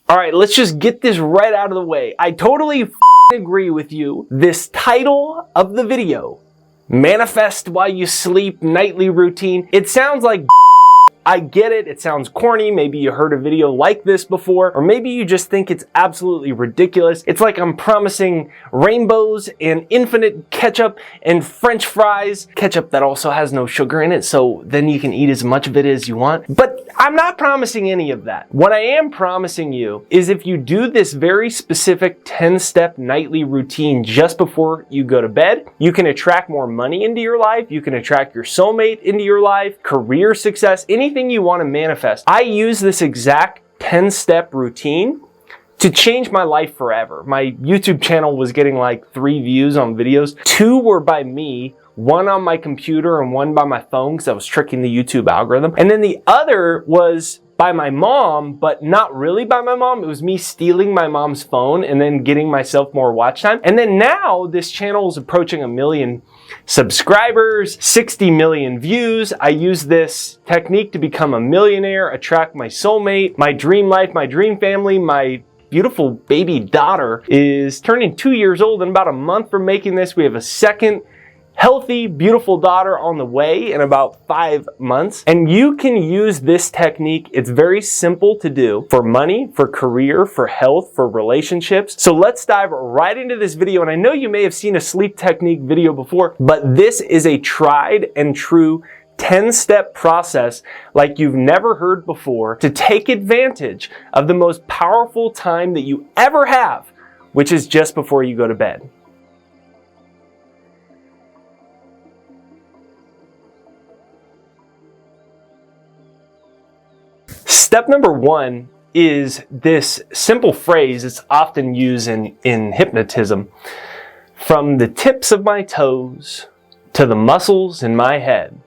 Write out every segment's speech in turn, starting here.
All right, let's just get this right out of the way. I totally agree with you. This title of the video, Manifest While You Sleep Nightly Routine, it sounds like I get it, it sounds corny, maybe you heard a video like this before, or maybe you just think it's absolutely ridiculous. It's like I'm promising rainbows and infinite ketchup and French fries, ketchup that also has no sugar in it, so then you can eat as much of it as you want. But I'm not promising any of that. What I am promising you is if you do this very specific 10-step nightly routine just before you go to bed, you can attract more money into your life, you can attract your soulmate into your life, career success, anything you want to manifest. I use this exact 10-step routine to change my life forever. My YouTube channel was getting like 3 views on videos. 2 were by me, 1 on my computer and 1 by my phone because I was tricking the YouTube algorithm. And then the other was by my mom, but not really by my mom. It was me stealing my mom's phone and then getting myself more watch time. And then now this channel is approaching 1 million subscribers, 60 million views. I use this technique to become a millionaire, attract my soulmate, my dream life, my dream family. My beautiful baby daughter is turning 2 years old in about a month from making this. We have a second healthy, beautiful daughter on the way in about 5 months. And you can use this technique. It's very simple to do for money, for career, for health, for relationships. So let's dive right into this video. And I know you may have seen a sleep technique video before, but this is a tried and true 10-step process like you've never heard before to take advantage of the most powerful time that you ever have, which is just before you go to bed. Step number 1 is this simple phrase. It's often used in hypnotism. From the tips of my toes to the muscles in my head,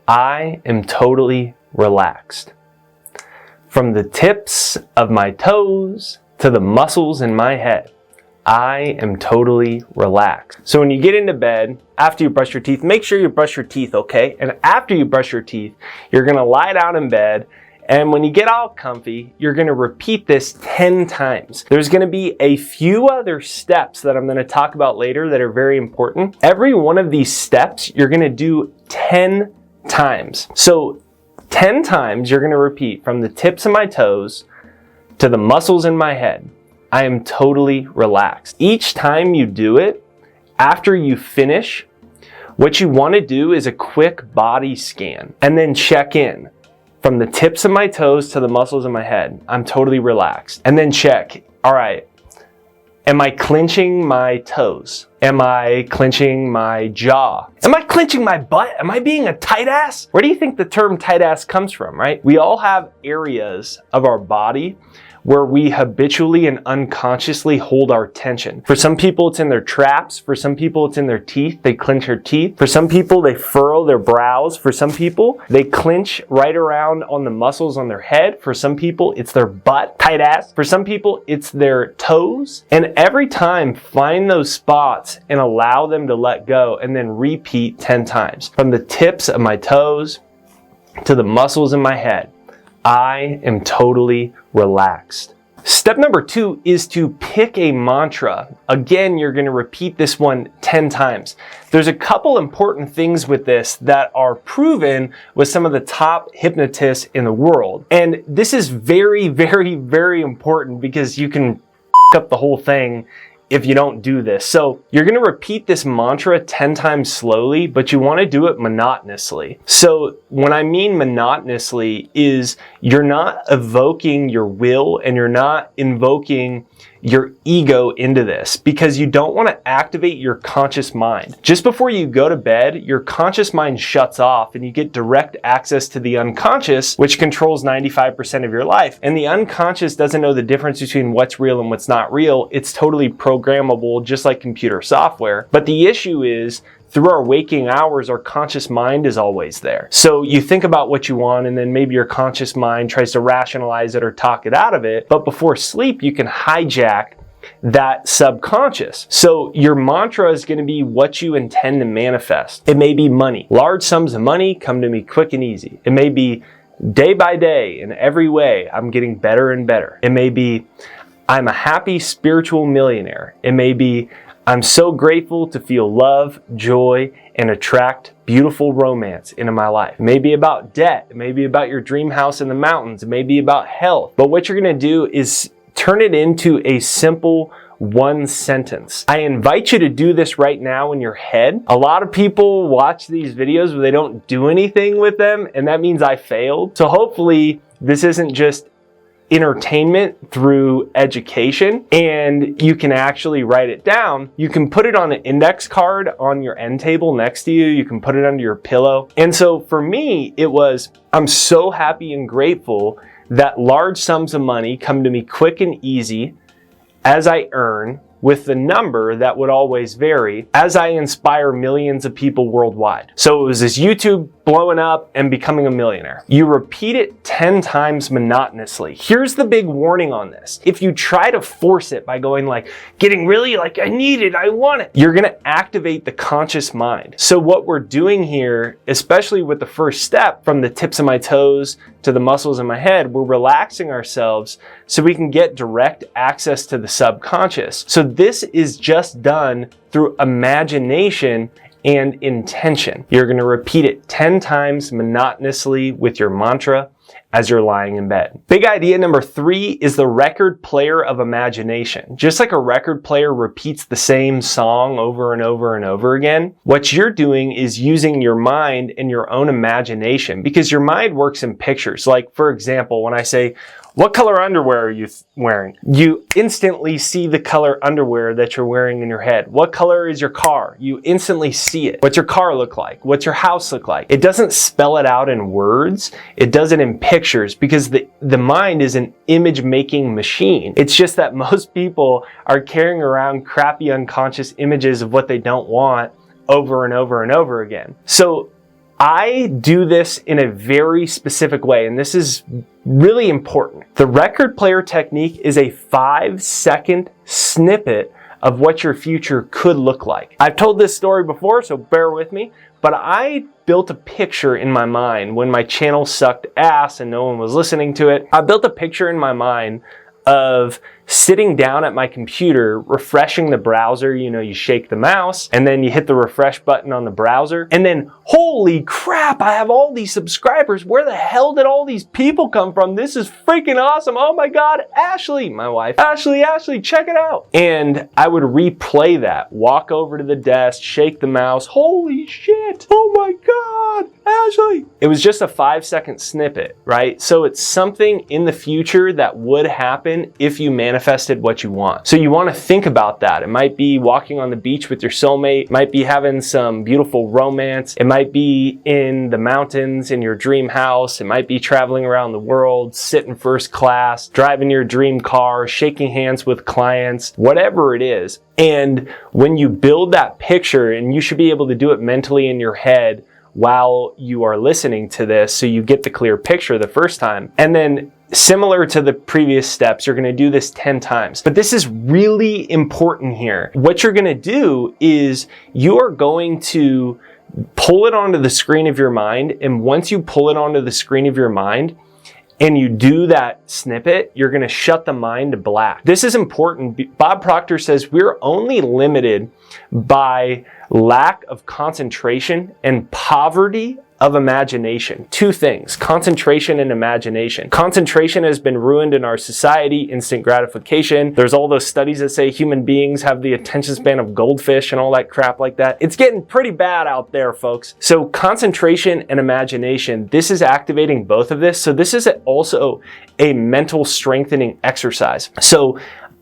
I am totally relaxed. From the tips of my toes to the muscles in my head, I am totally relaxed. So when you get into bed, after you brush your teeth, make sure you brush your teeth, okay? And after you brush your teeth, you're gonna lie down in bed. And when you get all comfy, you're gonna repeat this 10 times. There's gonna be a few other steps that I'm gonna talk about later that are very important. Every one of these steps, you're gonna do 10 times. So 10 times you're gonna repeat from the tips of my toes to the muscles in my head. I am totally relaxed. Each time you do it, after you finish, what you wanna do is a quick body scan and then check in. From the tips of my toes to the muscles in my head, I'm totally relaxed. And then check, all right, am I clenching my toes? Am I clenching my jaw? Am I clenching my butt? Am I being a tight ass? Where do you think the term tight ass comes from, right? We all have areas of our body where we habitually and unconsciously hold our tension. For some people, it's in their traps. For some people, it's in their teeth. They clench their teeth. For some people, they furrow their brows. For some people, they clench right around on the muscles on their head. For some people, it's their butt, tight ass. For some people, it's their toes. And every time, find those spots and allow them to let go and then repeat 10 times. From the tips of my toes to the muscles in my head, I am totally relaxed. Step number 2 is to pick a mantra. Again, you're going to repeat this one 10 times. There's a couple important things with this that are proven with some of the top hypnotists in the world. And this is very, very, very important because you can up the whole thing if you don't do this. So you're going to repeat this mantra 10 times slowly, but you want to do it monotonously. So when I mean monotonously is you're not evoking your will and you're not invoking your ego into this because you don't want to activate your conscious mind. Just before you go to bed, your conscious mind shuts off and you get direct access to the unconscious, which controls 95% of your life. And the unconscious doesn't know the difference between what's real and what's not real. It's totally programmable, just like computer software. But the issue is, through our waking hours, our conscious mind is always there. So you think about what you want and then maybe your conscious mind tries to rationalize it or talk it out of it. But before sleep, you can hijack that subconscious. So your mantra is going to be what you intend to manifest. It may be money. Large sums of money come to me quick and easy. It may be day by day, in every way, I'm getting better and better. It may be, I'm a happy spiritual millionaire. It may be, I'm so grateful to feel love, joy, and attract beautiful romance into my life. It may be about debt. It may be about your dream house in the mountains. It may be about health. But what you're going to do is turn it into a simple one sentence. I invite you to do this right now in your head. A lot of people watch these videos where they don't do anything with them, and that means I failed. So hopefully this isn't just entertainment through education, and you can actually write it down. You can put it on an index card on your end table next to you. You can put it under your pillow. And so for me, it was, I'm so happy and grateful that large sums of money come to me quick and easy as I earn, with the number that would always vary as I inspire millions of people worldwide. So it was this YouTube blowing up and becoming a millionaire. You repeat it 10 times monotonously. Here's the big warning on this. If you try to force it by going like, getting really like, I need it, I want it, you're gonna activate the conscious mind. So what we're doing here, especially with the first step, from the tips of my toes to the muscles in my head, we're relaxing ourselves so we can get direct access to the subconscious. So this is just done through imagination and intention. You're going to repeat it 10 times monotonously with your mantra as you're lying in bed. Big idea number 3 is the record player of imagination. Just like a record player repeats the same song over and over and over again, what you're doing is using your mind and your own imagination, because your mind works in pictures. Like, for example, when I say, what color underwear are you wearing? You instantly see the color underwear that you're wearing in your head. What color is your car? You instantly see it. What's your car look like? What's your house look like? It doesn't spell it out in words. It does it in pictures, because the mind is an image-making machine. It's just that most people are carrying around crappy unconscious images of what they don't want over and over and over again. So I do this in a very specific way, and this is really important. The record player technique is a 5-second snippet of what your future could look like. I've told this story before, so bear with me, but I built a picture in my mind when my channel sucked ass and no one was listening to it. I built a picture in my mind of sitting down at my computer, refreshing the browser. You know, you shake the mouse and then you hit the refresh button on the browser, and then, holy crap, I have all these subscribers. Where the hell did all these people come from? This is freaking awesome. Oh my God, Ashley, my wife, Ashley, check it out. And I would replay that, walk over to the desk, shake the mouse. Holy shit. Oh my God, Ashley. It was just a 5-second snippet, right? So it's something in the future that would happen if you manifested what you want. So you want to think about that. It might be walking on the beach with your soulmate. It might be having some beautiful romance. It might be in the mountains in your dream house. It might be traveling around the world, sitting first class, driving your dream car, shaking hands with clients, whatever it is. And when you build that picture, and you should be able to do it mentally in your head while you are listening to this, so you get the clear picture the first time. And then, similar to the previous steps, you're going to do this 10 times. But this is really important here. What you're going to do is you are going to pull it onto the screen of your mind. And once you pull it onto the screen of your mind and you do that snippet, you're going to shut the mind to black. This is important. Bob Proctor says we're only limited by lack of concentration and poverty of imagination. Two things: concentration and imagination. Concentration has been ruined in our society, instant gratification. There's all those studies that say human beings have the attention span of goldfish and all that crap like that. It's getting pretty bad out there, folks. So concentration and imagination, this is activating both of this. So this is also a mental strengthening exercise. So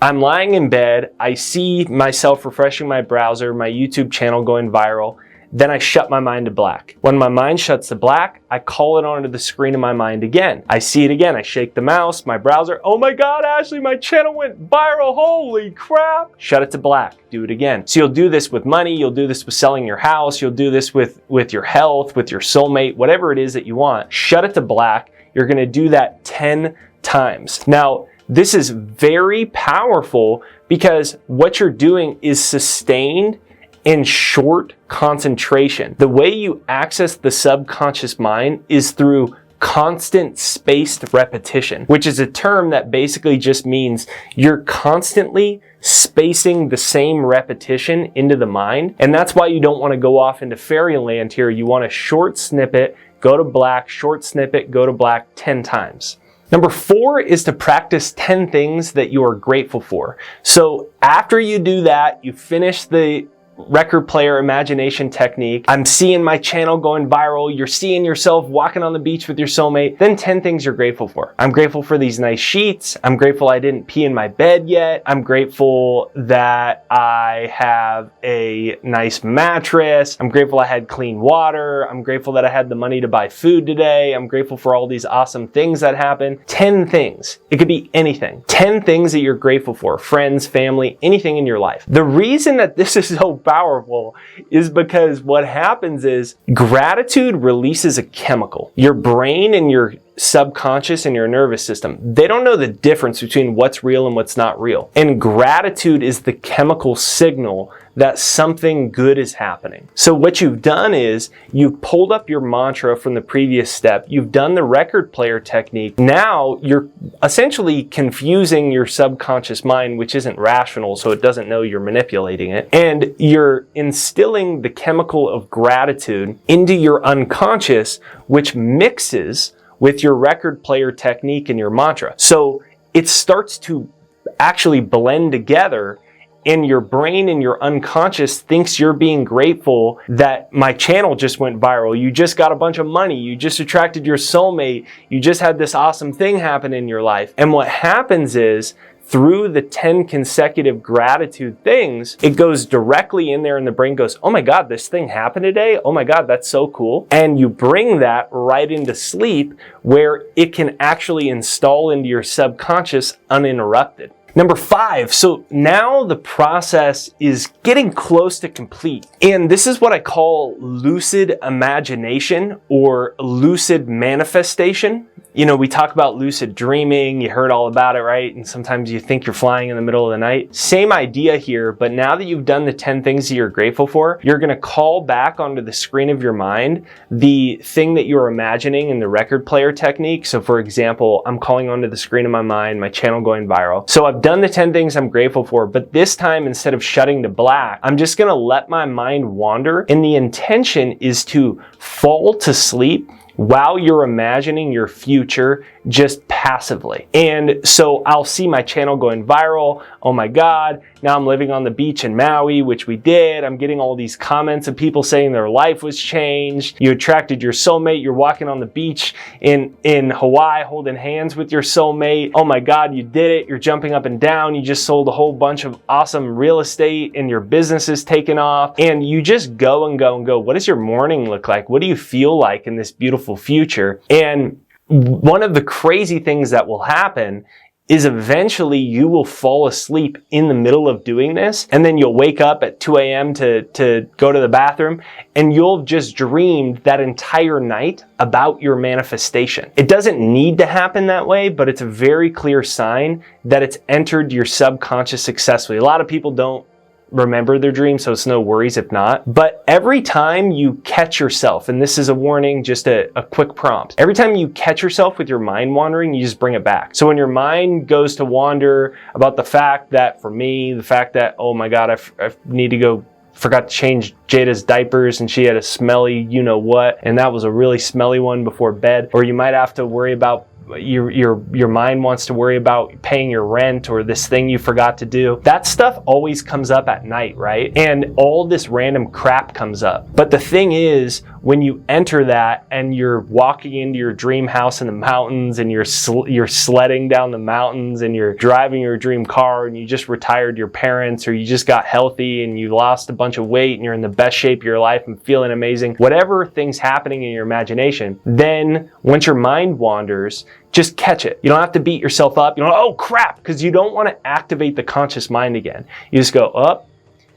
I'm lying in bed, I see myself refreshing my browser, my YouTube channel going viral, then I shut my mind to black. When my mind shuts to black, I call it onto the screen of my mind again. I see it again, I shake the mouse, my browser, oh my God, Ashley, my channel went viral, holy crap. Shut it to black, do it again. So you'll do this with money, you'll do this with selling your house, you'll do this with your health, with your soulmate, whatever it is that you want. Shut it to black, you're gonna do that 10 times. Now, this is very powerful because what you're doing is sustained and short concentration. The way you access the subconscious mind is through constant spaced repetition, which is a term that basically just means you're constantly spacing the same repetition into the mind. And that's why you don't want to go off into fairyland here. You want a short snippet, go to black, short snippet, go to black 10 times. Number 4 is to practice 10 things that you are grateful for. So after you do that, you finish the record player imagination technique. I'm seeing my channel going viral. You're seeing yourself walking on the beach with your soulmate. Then 10 things you're grateful for. I'm grateful for these nice sheets. I'm grateful I didn't pee in my bed yet. I'm grateful that I have a nice mattress. I'm grateful I had clean water. I'm grateful that I had the money to buy food today. I'm grateful for all these awesome things that happen. 10 things. It could be anything. 10 things that you're grateful for. Friends, family, anything in your life. The reason that this is so powerful is because what happens is gratitude releases a chemical. Your brain and your subconscious and your nervous system, they don't know the difference between what's real and what's not real. And gratitude is the chemical signal that something good is happening. So what you've done is you've pulled up your mantra from the previous step. You've done the record player technique. Now you're essentially confusing your subconscious mind, which isn't rational, so it doesn't know you're manipulating it. And you're instilling the chemical of gratitude into your unconscious, which mixes with your record player technique and your mantra. So it starts to actually blend together, and your brain and your unconscious thinks you're being grateful that my channel just went viral. You just got a bunch of money. You just attracted your soulmate. You just had this awesome thing happen in your life. And what happens is, through the 10 consecutive gratitude things, it goes directly in there and the brain goes, oh my God, this thing happened today. Oh my God, that's so cool. And you bring that right into sleep where it can actually install into your subconscious uninterrupted. Number 5, so now the process is getting close to complete. And this is what I call lucid imagination or lucid manifestation. You know, we talk about lucid dreaming. You heard all about it, right? And sometimes you think you're flying in the middle of the night. Same idea here, but now that you've done the 10 things that you're grateful for, you're going to call back onto the screen of your mind the thing that you're imagining in the record player technique. So for example, I'm calling onto the screen of my mind, my channel going viral. So I've done the 10 things I'm grateful for, but this time, instead of shutting to black, I'm just going to let my mind wander. And the intention is to fall to sleep while you're imagining your future just passively. And so I'll see my channel going viral. Oh my God, now I'm living on the beach in Maui, which we did. I'm getting all these comments of people saying their life was changed. You attracted your soulmate. You're walking on the beach in Hawaii holding hands with your soulmate. Oh my God, you did it. You're jumping up and down. You just sold a whole bunch of awesome real estate and your business is taking off. And you just go and go and go. What does your morning look like? What do you feel like in this beautiful future? And one of the crazy things that will happen is eventually you will fall asleep in the middle of doing this, and then you'll wake up at 2 a.m. to go to the bathroom, and you'll just dreamed that entire night about your manifestation. It doesn't need to happen that way, but it's a very clear sign that it's entered your subconscious successfully. A lot of people don't remember their dream, so it's no worries if not. But every time you catch yourself, and this is a warning, just a quick prompt. Every time you catch yourself with your mind wandering, you just bring it back. So when your mind goes to wander about the fact that, for me, the fact that, oh my God, I need to go, forgot to change Jada's diapers and she had a smelly you-know-what, and that was a really smelly one before bed. Or you might have to worry about your mind wants to worry about paying your rent or this thing you forgot to do. That stuff always comes up at night, right? And all this random crap comes up. But the thing is, when you enter that and you're walking into your dream house in the mountains and you're sledding down the mountains and you're driving your dream car and you just retired your parents or you just got healthy and you lost a bunch of weight and you're in the best shape of your life and feeling amazing, whatever thing's happening in your imagination, then once your mind wanders, just catch it. You don't have to beat yourself up. You don't, oh crap, because you don't want to activate the conscious mind again. You just go up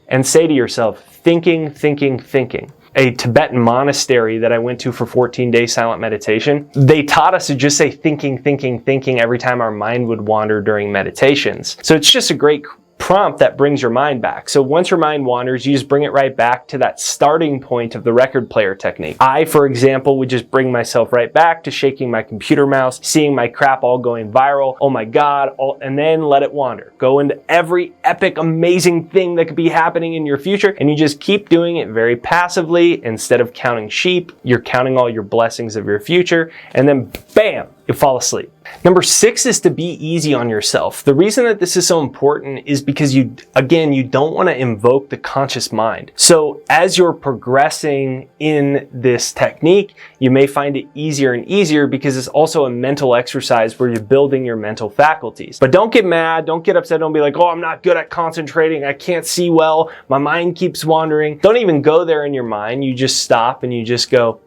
and say to yourself, thinking, thinking, thinking. A Tibetan monastery that I went to for 14 days silent meditation, they taught us to just say thinking, thinking, thinking every time our mind would wander during meditations. So it's just a great prompt that brings your mind back. So once your mind wanders, you just bring it right back to that starting point of the record player technique. I, for example, would just bring myself right back to shaking my computer mouse, seeing my crap all going viral, oh my God, and then let it wander. Go into every epic, amazing thing that could be happening in your future, and you just keep doing it very passively. Instead of counting sheep, you're counting all your blessings of your future, and then bam, you fall asleep. Number 6 is to be easy on yourself. The reason that this is so important is because you don't want to invoke the conscious mind. So as you're progressing in this technique, you may find it easier and easier because it's also a mental exercise where you're building your mental faculties. But don't get mad, don't get upset, don't be like, oh, I'm not good at concentrating, I can't see well, my mind keeps wandering. Don't even go there in your mind. You just stop and you just go,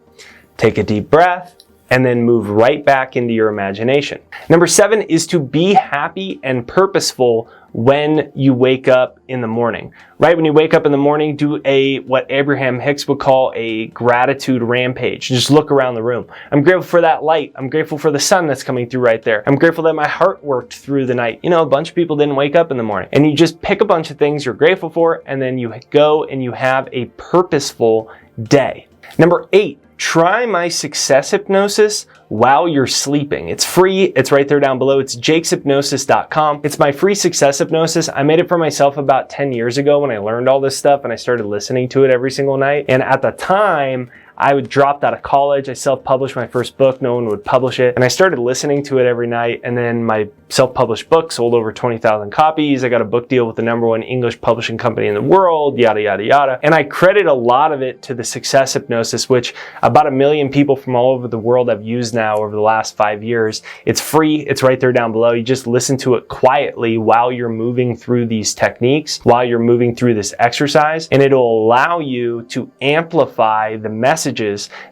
take a deep breath, and then move right back into your imagination. Number 7 is to be happy and purposeful when you wake up in the morning. Right when you wake up in the morning, do what Abraham Hicks would call a gratitude rampage. Just look around the room. I'm grateful for that light. I'm grateful for the sun that's coming through right there. I'm grateful that my heart worked through the night. You know, a bunch of people didn't wake up in the morning. And you just pick a bunch of things you're grateful for, and then you go and you have a purposeful day. Number 8, try my success hypnosis while you're sleeping. It's free. It's right there down below. It's jakeshypnosis.com. It's my free success hypnosis. I made it for myself about 10 years ago when I learned all this stuff and I started listening to it every single night. And at the time, I dropped out of college. I self-published my first book. No one would publish it. And I started listening to it every night. And then my self-published book sold over 20,000 copies. I got a book deal with the #1 English publishing company in the world, yada, yada, yada. And I credit a lot of it to the success hypnosis, which about 1 million people from all over the world have used now over the last 5 years. It's free. It's right there down below. You just listen to it quietly while you're moving through these techniques, while you're moving through this exercise, and it'll allow you to amplify the messages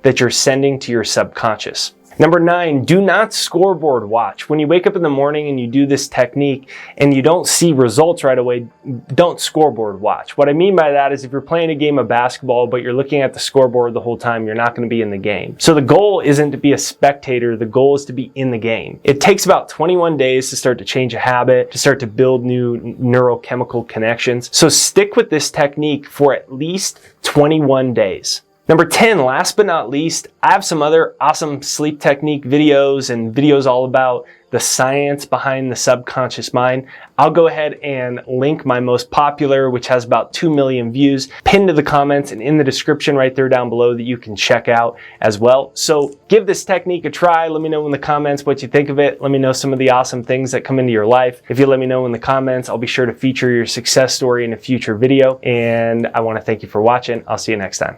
that you're sending to your subconscious. Number 9, do not scoreboard watch. When you wake up in the morning and you do this technique and you don't see results right away, don't scoreboard watch. What I mean by that is if you're playing a game of basketball but you're looking at the scoreboard the whole time, you're not going to be in the game. So the goal isn't to be a spectator, the goal is to be in the game. It takes about 21 days to start to change a habit, to start to build new neurochemical connections. So stick with this technique for at least 21 days. Number 10, last but not least, I have some other awesome sleep technique videos and videos all about the science behind the subconscious mind. I'll go ahead and link my most popular, which has about 2 million views, pinned to the comments and in the description right there down below that you can check out as well. So give this technique a try. Let me know in the comments what you think of it. Let me know some of the awesome things that come into your life. If you let me know in the comments, I'll be sure to feature your success story in a future video. And I want to thank you for watching. I'll see you next time.